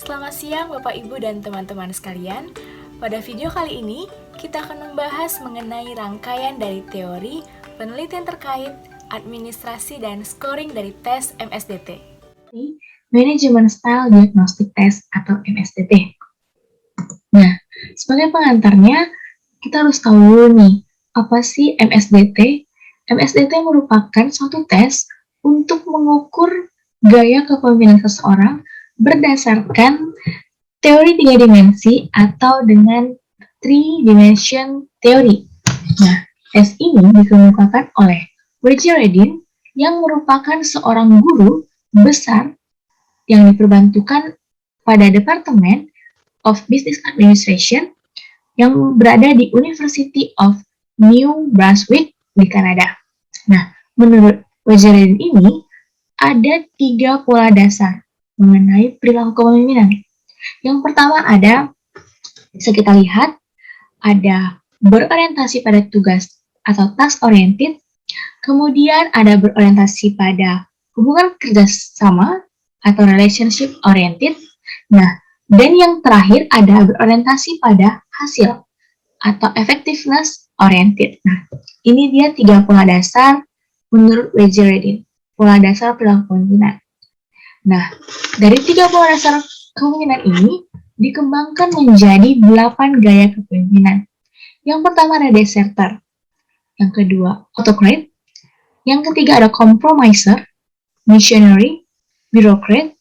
Selamat siang Bapak Ibu dan teman-teman sekalian. Pada video kali ini, kita akan membahas mengenai rangkaian dari teori, penelitian terkait, administrasi, dan scoring dari tes MSDT. Manajemen Style Diagnostic Test atau MSDT. Nah, sebagai pengantarnya, kita harus tahu dulu nih, apa sih MSDT? MSDT merupakan suatu tes untuk mengukur gaya kepemimpinan seseorang berdasarkan teori 3 dimensi atau dengan 3 dimension theory. Nah, tes ini dikemukakan oleh Roger Redin yang merupakan seorang guru besar yang diperbantukan pada Departemen of Business Administration yang berada di University of New Brunswick di Kanada. Nah, menurut Roger Redin ini, ada 3 pola dasar mengenai perilaku kepemimpinan. Yang pertama bisa kita lihat, ada berorientasi pada tugas atau task oriented, kemudian ada berorientasi pada hubungan kerjasama atau relationship oriented, nah, dan yang terakhir ada berorientasi pada hasil atau effectiveness oriented. Nah, ini dia 3 pola dasar menurut Roger Redin, pola dasar perilaku kepemimpinan. Nah, dari 3 pola dasar kepemimpinan ini dikembangkan menjadi 8 gaya kepemimpinan. Yang pertama ada deserter, yang kedua autocrat, yang ketiga ada compromiser, missionary, bureaucrat,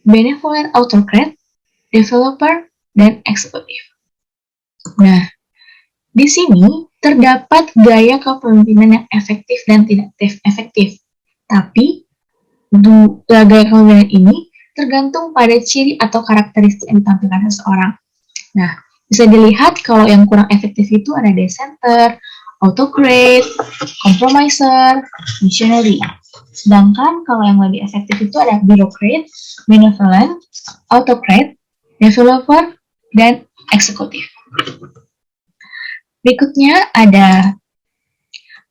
benevolent autocrat, developer, dan eksekutif. Nah, di sini terdapat gaya kepemimpinan yang efektif dan tidak efektif. Tapi, gaya kepemimpinan ini tergantung pada ciri atau karakteristik yang ditampilkan seseorang. Nah, bisa dilihat kalau yang kurang efektif itu ada deserter, autocrat, compromiser, missionary. Sedangkan kalau yang lebih efektif itu ada bureaucrat, benevolent, autocrat, developer, dan eksekutif. Berikutnya ada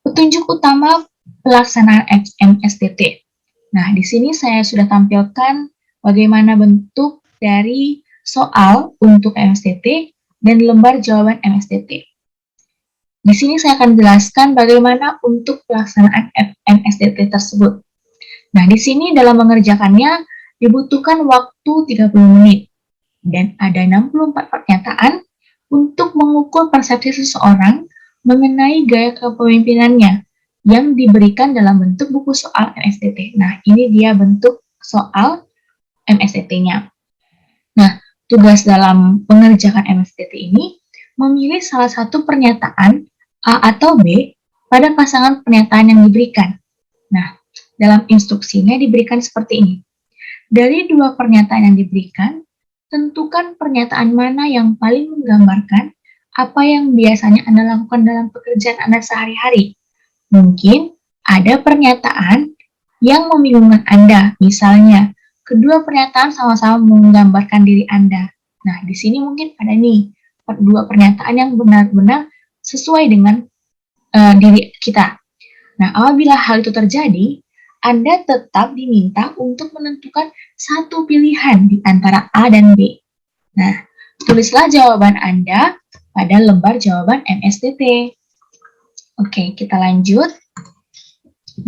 petunjuk utama pelaksanaan MSDT. Nah, di sini saya sudah tampilkan bagaimana bentuk dari soal untuk MSDT dan lembar jawaban MSDT. Di sini saya akan jelaskan bagaimana untuk pelaksanaan MSDT tersebut. Nah, di sini dalam mengerjakannya dibutuhkan waktu 30 menit dan ada 64 pernyataan untuk mengukur persepsi seseorang mengenai gaya kepemimpinannya yang diberikan dalam bentuk buku soal MSDT. Nah, ini dia bentuk soal MSDT-nya. Nah, tugas dalam mengerjakan MSDT ini memilih salah satu pernyataan A atau B pada pasangan pernyataan yang diberikan. Nah, dalam instruksinya diberikan seperti ini. Dari 2 pernyataan yang diberikan, tentukan pernyataan mana yang paling menggambarkan apa yang biasanya Anda lakukan dalam pekerjaan Anda sehari-hari. Mungkin ada pernyataan yang membingungkan Anda, misalnya, kedua pernyataan sama-sama menggambarkan diri Anda. Nah, di sini mungkin ada nih, 2 pernyataan yang benar-benar sesuai dengan diri kita. Nah, apabila hal itu terjadi, Anda tetap diminta untuk menentukan satu pilihan di antara A dan B. Nah, tulislah jawaban Anda pada lembar jawaban MSDT. Oke, kita lanjut.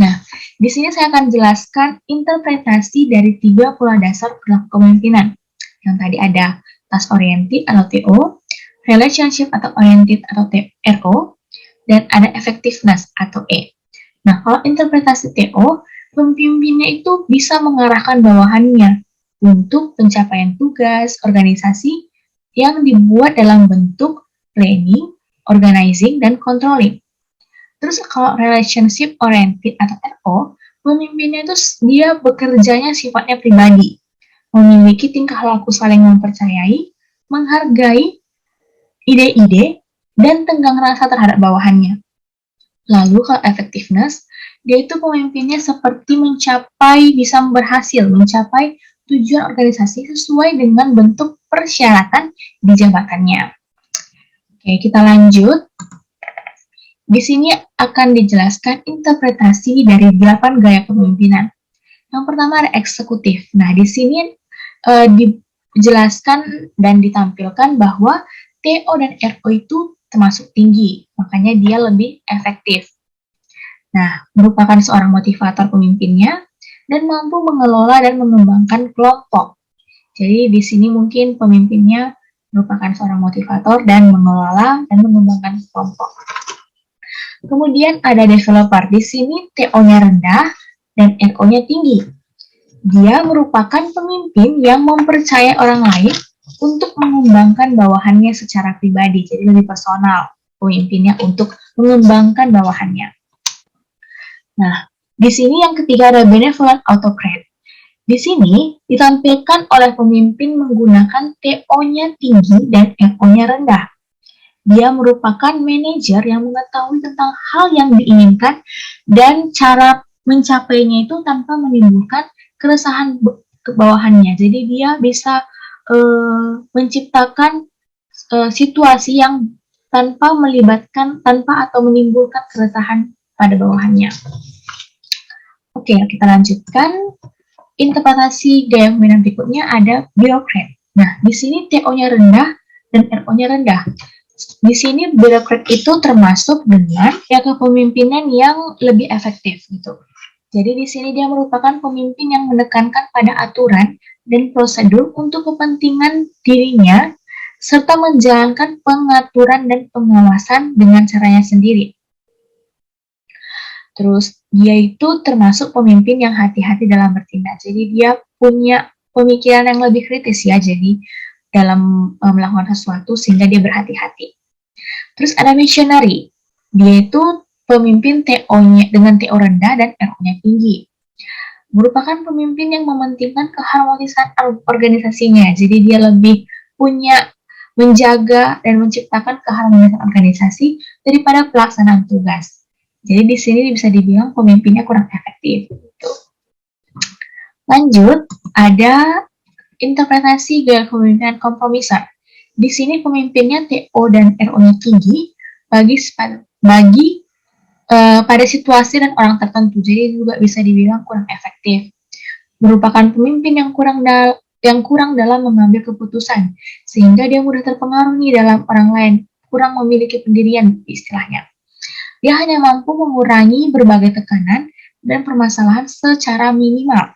Nah, di sini saya akan jelaskan interpretasi dari 3 pola dasar perilaku kepemimpinan. Yang tadi ada task oriented atau TO, relationship atau oriented atau RO, dan ada effectiveness atau E. Nah, kalau interpretasi TO, pemimpinnya itu bisa mengarahkan bawahannya untuk pencapaian tugas organisasi yang dibuat dalam bentuk planning, organizing, dan controlling. Terus kalau relationship oriented atau RO, pemimpinnya itu dia bekerjanya sifatnya pribadi, memiliki tingkah laku saling mempercayai, menghargai ide-ide, dan tenggang rasa terhadap bawahannya. Lalu kalau effectiveness, dia itu pemimpinnya seperti bisa berhasil mencapai tujuan organisasi sesuai dengan bentuk persyaratan di jabatannya. Oke, kita lanjut. Di sini akan dijelaskan interpretasi dari 8 gaya kepemimpinan. Yang pertama ada eksekutif. Nah, di sini dijelaskan dan ditampilkan bahwa TO dan RO itu termasuk tinggi, makanya dia lebih efektif. Nah, merupakan seorang motivator pemimpinnya dan mampu mengelola dan mengembangkan kelompok. Jadi di sini mungkin pemimpinnya merupakan seorang motivator dan mengelola dan mengembangkan kelompok. Kemudian ada developer. Di sini TO-nya rendah dan RO-nya tinggi. Dia merupakan pemimpin yang mempercayai orang lain untuk mengembangkan bawahannya secara pribadi. Jadi lebih personal pemimpinnya untuk mengembangkan bawahannya. Nah, di sini yang ketiga ada benevolent autocrat. Di sini ditampilkan oleh pemimpin menggunakan TO-nya tinggi dan RO-nya rendah. Dia merupakan manajer yang mengetahui tentang hal yang diinginkan dan cara mencapainya itu tanpa menimbulkan keresahan ke bawahannya. Jadi dia bisa menciptakan situasi yang tanpa atau menimbulkan keresahan pada bawahannya. Oke, kita lanjutkan. Interpretasi gaya pemimpinan berikutnya ada birokrat. Nah, di sini TO-nya rendah dan RO-nya rendah. Di sini birokrat itu termasuk dengan kepemimpinan yang lebih efektif gitu. Jadi di sini dia merupakan pemimpin yang menekankan pada aturan dan prosedur untuk kepentingan dirinya serta menjalankan pengaturan dan pengawasan dengan caranya sendiri. Terus dia itu termasuk pemimpin yang hati-hati dalam bertindak. Jadi dia punya pemikiran yang lebih kritis ya. Jadi dalam melakukan sesuatu sehingga dia berhati-hati. Terus ada missionary. Dia itu pemimpin TO-nya dengan TO rendah dan RO-nya tinggi. Merupakan pemimpin yang mementingkan keharmonisan organisasinya. Jadi dia lebih punya menjaga dan menciptakan keharmonisan organisasi daripada pelaksanaan tugas. Jadi di sini bisa dibilang pemimpinnya kurang efektif. Gitu. Lanjut, ada interpretasi gaya kepemimpinan kompromisan. Di sini pemimpinnya TO dan RO-nya tinggi pada situasi dan orang tertentu. Jadi juga bisa dibilang kurang efektif. Merupakan pemimpin yang kurang dalam mengambil keputusan, sehingga dia mudah terpengaruh dalam orang lain, kurang memiliki pendirian istilahnya. Dia hanya mampu mengurangi berbagai tekanan dan permasalahan secara minimal.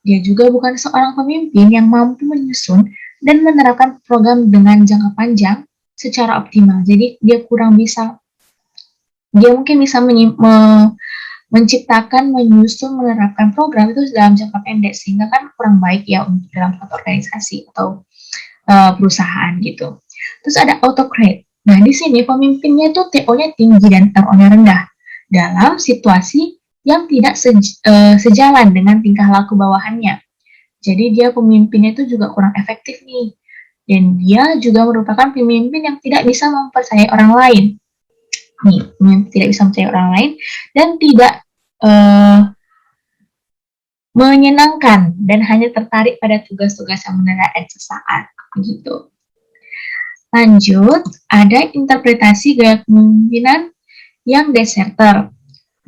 Dia juga bukan seorang pemimpin yang mampu menyusun dan menerapkan program dengan jangka panjang secara optimal. Jadi dia mungkin bisa menciptakan, menyusun, menerapkan program itu dalam jangka pendek, sehingga kan kurang baik ya untuk dalam suatu organisasi atau perusahaan gitu. Terus ada autocrat. Nah, di sini pemimpinnya itu TO-nya tinggi dan RO-nya rendah dalam situasi yang tidak sejalan dengan tingkah laku bawahannya. Jadi dia pemimpinnya itu juga kurang efektif nih. Dan dia juga merupakan pemimpin yang tidak bisa mempercayai orang lain. Tidak bisa mempercayai orang lain dan tidak menyenangkan dan hanya tertarik pada tugas-tugas yang mendadak sesaat begitu. Lanjut, ada interpretasi gaya kepemimpinan yang deserter.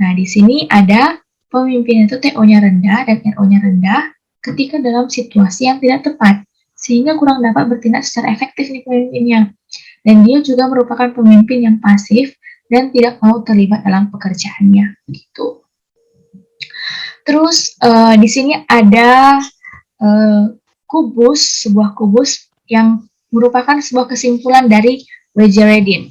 Nah, di sini ada pemimpin itu TO-nya rendah dan RO-nya rendah ketika dalam situasi yang tidak tepat, sehingga kurang dapat bertindak secara efektif nih pemimpinnya. Dan dia juga merupakan pemimpin yang pasif dan tidak mau terlibat dalam pekerjaannya, gitu. Terus di sini ada sebuah kubus yang merupakan sebuah kesimpulan dari Wejeredin.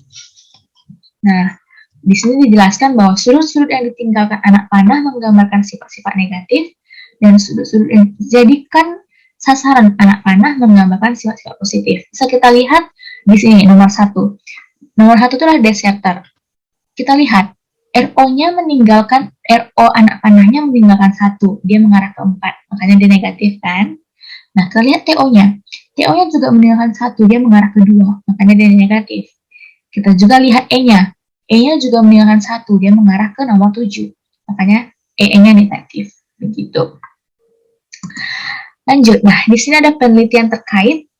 Nah, di sini dijelaskan bahwa sudut-sudut yang ditinggalkan anak panah menggambarkan sifat-sifat negatif dan sudut-sudut yang dijadikan sasaran anak panah menggambarkan sifat-sifat positif. Bisa kita lihat di sini nomor 1. Nomor 1 itu adalah deserter. Kita lihat RO-nya RO anak panahnya meninggalkan 1, dia mengarah ke 4, makanya dia negatif kan. Nah, kita lihat TO-nya. TO-nya juga meninggalkan 1, dia mengarah ke 2, makanya dia negatif. Kita juga lihat E-nya. E-nya juga meninggalkan 1, dia mengarah ke nomor 7, makanya E-nya negatif. Begitu. Lanjut, nah di sini ada penelitian terkait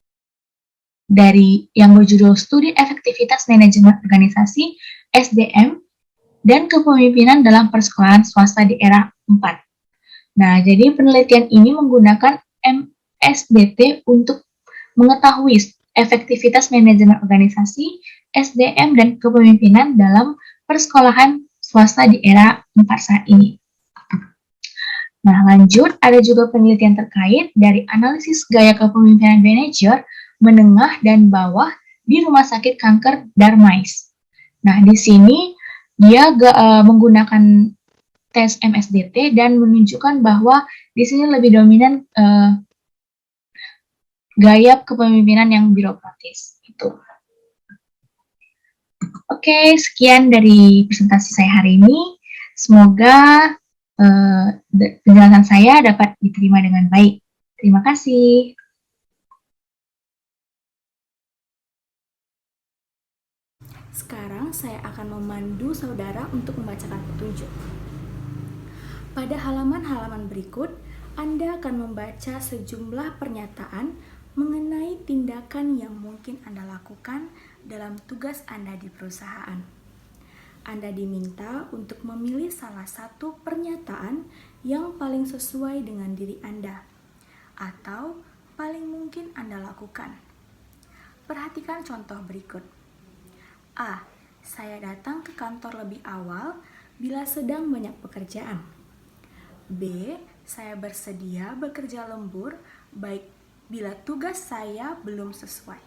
dari yang berjudul Studi Efektivitas Manajemen Organisasi SDM dan Kepemimpinan dalam Persekolahan Swasta di Era 4. Nah, jadi penelitian ini menggunakan MSDT untuk mengetahui efektivitas manajemen organisasi, SDM, dan kepemimpinan dalam persekolahan swasta di era 4 saat ini. Nah, lanjut, ada juga penelitian terkait dari analisis gaya kepemimpinan manajer menengah dan bawah di Rumah Sakit Kanker Darmais. Nah, di sini dia menggunakan tes MSDT dan menunjukkan bahwa di sini lebih dominan gaya kepemimpinan yang birokratis. Itu. Oke, sekian dari presentasi saya hari ini. Semoga penjelasan saya dapat diterima dengan baik. Terima kasih. Sekarang saya akan memandu saudara untuk membacakan petunjuk. Pada halaman-halaman berikut, Anda akan membaca sejumlah pernyataan mengenai tindakan yang mungkin Anda lakukan dalam tugas Anda di perusahaan. Anda diminta untuk memilih salah satu pernyataan yang paling sesuai dengan diri Anda, atau paling mungkin Anda lakukan. Perhatikan contoh berikut. A. Saya datang ke kantor lebih awal bila sedang banyak pekerjaan. B. Saya bersedia bekerja lembur baik bila tugas saya belum sesuai.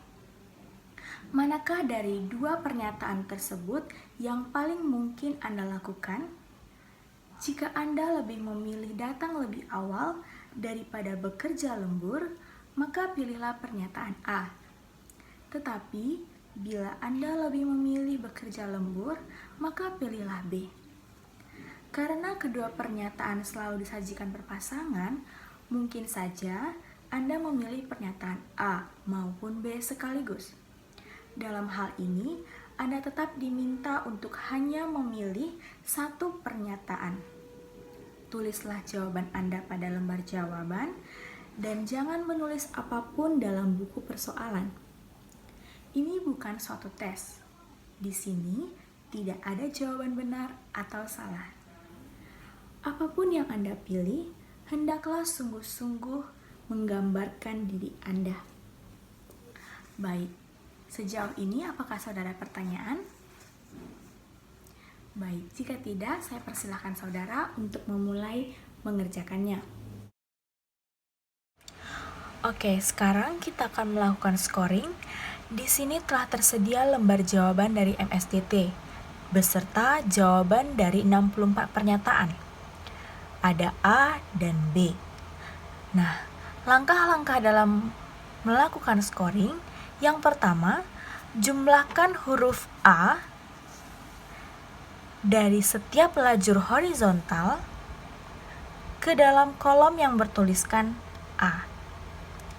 Manakah dari dua pernyataan tersebut yang paling mungkin Anda lakukan? Jika Anda lebih memilih datang lebih awal daripada bekerja lembur, maka pilihlah pernyataan A. Tetapi, bila Anda lebih memilih bekerja lembur, maka pilihlah B. Karena kedua pernyataan selalu disajikan berpasangan, mungkin saja Anda memilih pernyataan A maupun B sekaligus. Dalam hal ini, Anda tetap diminta untuk hanya memilih satu pernyataan. Tulislah jawaban Anda pada lembar jawaban dan jangan menulis apapun dalam buku persoalan. Ini bukan suatu tes. Di sini tidak ada jawaban benar atau salah. Apapun yang Anda pilih, hendaklah sungguh-sungguh menggambarkan diri Anda. Baik, sejauh ini apakah saudara pertanyaan? Baik, jika tidak, saya persilahkan saudara untuk memulai mengerjakannya. Oke, sekarang kita akan melakukan scoring. Di sini telah tersedia lembar jawaban dari MSDT, beserta jawaban dari 64 pernyataan. Ada A dan B. Nah, langkah-langkah dalam melakukan scoring, yang pertama, jumlahkan huruf A dari setiap lajur horizontal ke dalam kolom yang bertuliskan A.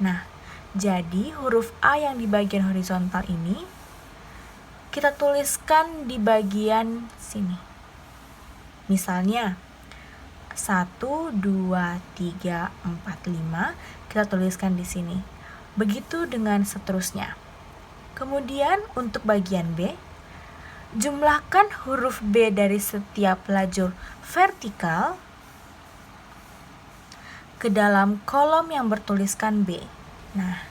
Nah, jadi huruf A yang di bagian horizontal ini kita tuliskan di bagian sini. Misalnya 1, 2, 3, 4, 5 kita tuliskan di sini. Begitu dengan seterusnya. Kemudian untuk bagian B, jumlahkan huruf B dari setiap lajur vertikal ke dalam kolom yang bertuliskan B. Nah,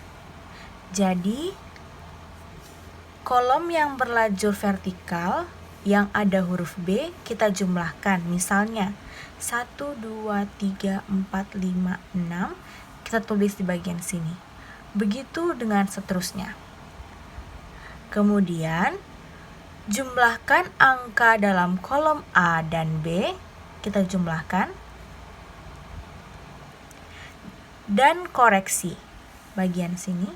jadi kolom yang berlajur vertikal yang ada huruf B kita jumlahkan. Misalnya 1, 2, 3, 4, 5, 6 kita tulis di bagian sini. Begitu dengan seterusnya. Kemudian jumlahkan angka dalam kolom A dan B, kita jumlahkan. Dan koreksi bagian sini.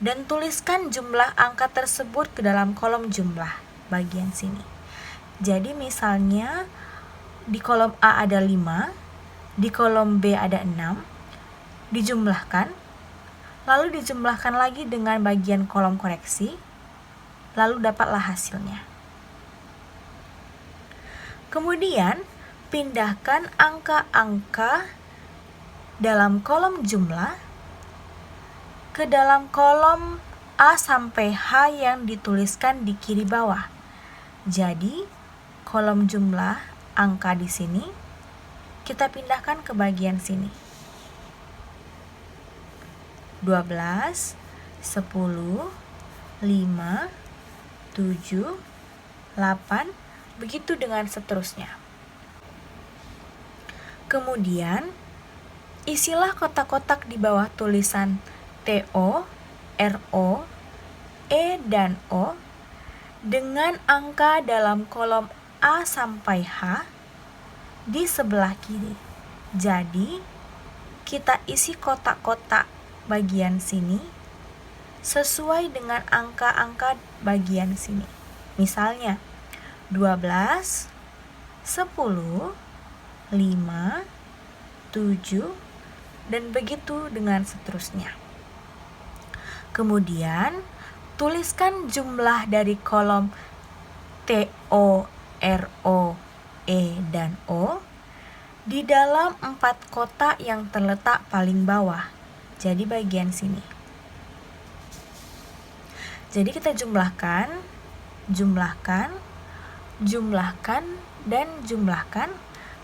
Dan tuliskan jumlah angka tersebut ke dalam kolom jumlah bagian sini. Jadi misalnya di kolom A ada 5, di kolom B ada 6, dijumlahkan, lalu dijumlahkan lagi dengan bagian kolom koreksi, lalu dapatlah hasilnya. Kemudian, pindahkan angka-angka dalam kolom jumlah ke dalam kolom A sampai H yang dituliskan di kiri bawah. Jadi, kolom jumlah angka di sini kita pindahkan ke bagian sini. 12, 10, 5, 7, 8, begitu dengan seterusnya. Kemudian, isilah kotak-kotak di bawah tulisan TO, RO, E, dan O dengan angka dalam kolom A sampai H di sebelah kiri. Jadi, kita isi kotak-kotak bagian sini sesuai dengan angka-angka bagian sini. Misalnya, 12, 10, 5, 7, dan begitu dengan seterusnya. Kemudian, tuliskan jumlah dari kolom TO, RO, E, dan O di dalam 4 kotak yang terletak paling bawah. Jadi bagian sini. Jadi kita jumlahkan, dan jumlahkan.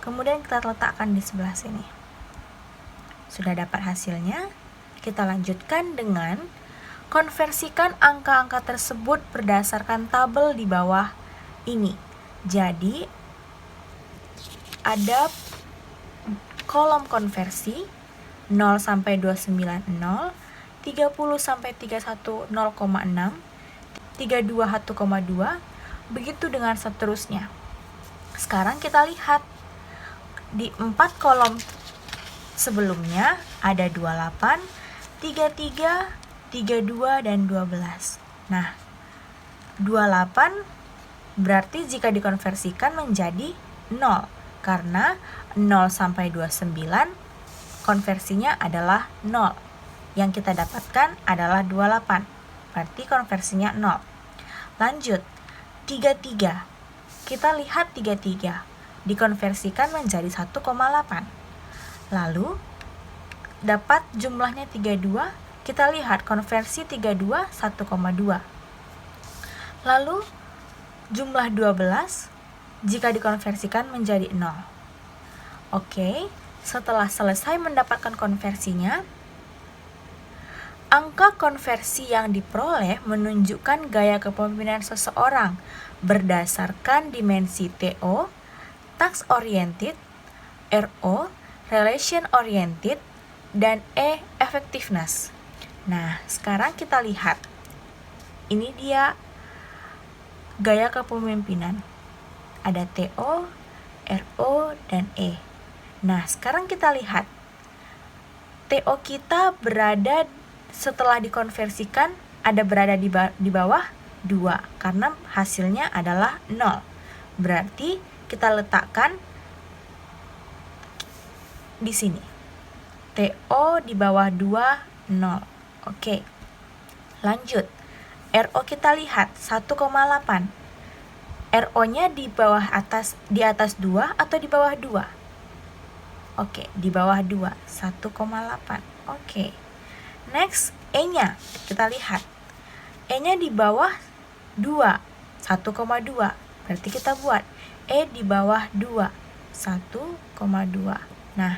Kemudian kita letakkan di sebelah sini. Sudah dapat hasilnya, kita lanjutkan dengan konversikan angka-angka tersebut berdasarkan tabel di bawah ini. Jadi, ada kolom konversi 0 sampai 29 0, 30 sampai 31 0,6, 32 1,2, begitu dengan seterusnya. Sekarang kita lihat di 4 kolom sebelumnya ada 28, 33, 32, dan 12. Nah, 28 berarti jika dikonversikan menjadi 0, karena 0 sampai 29 konversinya adalah 0. Yang kita dapatkan adalah 28, berarti konversinya 0. Lanjut, 33. Kita lihat 33 dikonversikan menjadi 1,8. Lalu, dapat jumlahnya 32, kita lihat konversi 32 1,2. Lalu jumlah 12 jika dikonversikan menjadi 0. Oke, setelah selesai mendapatkan konversinya, angka konversi yang diperoleh menunjukkan gaya kepemimpinan seseorang berdasarkan dimensi TO, task oriented, RO, relation oriented, dan E, effectiveness. Nah, sekarang kita lihat. Ini dia gaya kepemimpinan. Ada TO, RO, dan E. Nah, sekarang kita lihat. TO kita berada setelah dikonversikan berada di bawah 2 karena hasilnya adalah 0. Berarti kita letakkan di sini. TO di bawah 2, 0. Oke. Lanjut. RO kita lihat 1,8. RO-nya di atas 2 atau di bawah 2? Oke, di bawah 2, 1,8. Oke. Next, E-nya kita lihat. E-nya di bawah 2, 1,2. Berarti kita buat E di bawah 2, 1,2. Nah,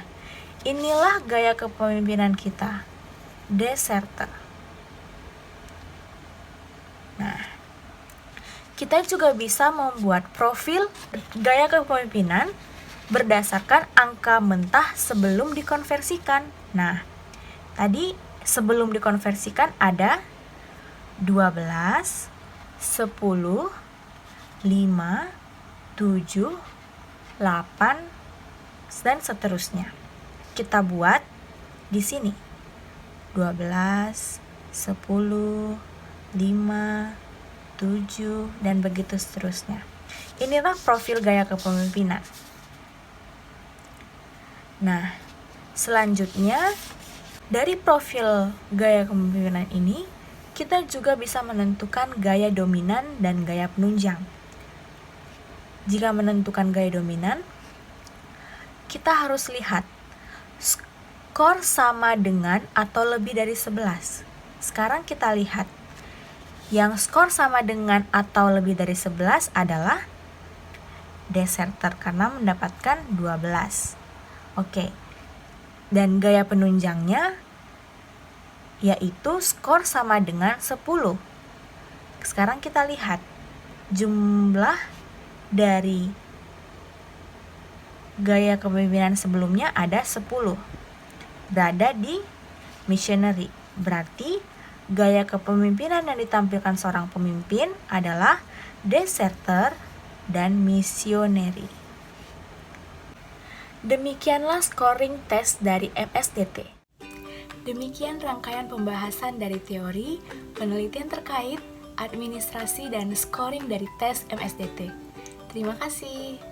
inilah gaya kepemimpinan kita, deserter. Nah, kita juga bisa membuat profil gaya kepemimpinan berdasarkan angka mentah sebelum dikonversikan. Nah, tadi sebelum dikonversikan ada 12, 10, 5, 7, 8, dan seterusnya. Kita buat di sini 12, 10, 5, 7, dan begitu seterusnya. Inilah profil gaya kepemimpinan. Nah, selanjutnya dari profil gaya kepemimpinan ini, kita juga bisa menentukan gaya dominan dan gaya penunjang. Jika menentukan gaya dominan, kita harus lihat skor sama dengan atau lebih dari 11. Sekarang kita lihat. Yang skor sama dengan atau lebih dari 11 adalah deserter karena mendapatkan 12. Oke. Dan gaya penunjangnya yaitu skor sama dengan 10. Sekarang kita lihat jumlah dari gaya kepemimpinan sebelumnya ada 10, berada di missionary. Berarti gaya kepemimpinan yang ditampilkan seorang pemimpin adalah deserter dan missionary. Demikianlah scoring tes dari MSDT. Demikian rangkaian pembahasan dari teori, penelitian terkait, administrasi, dan scoring dari tes MSDT. Terima kasih.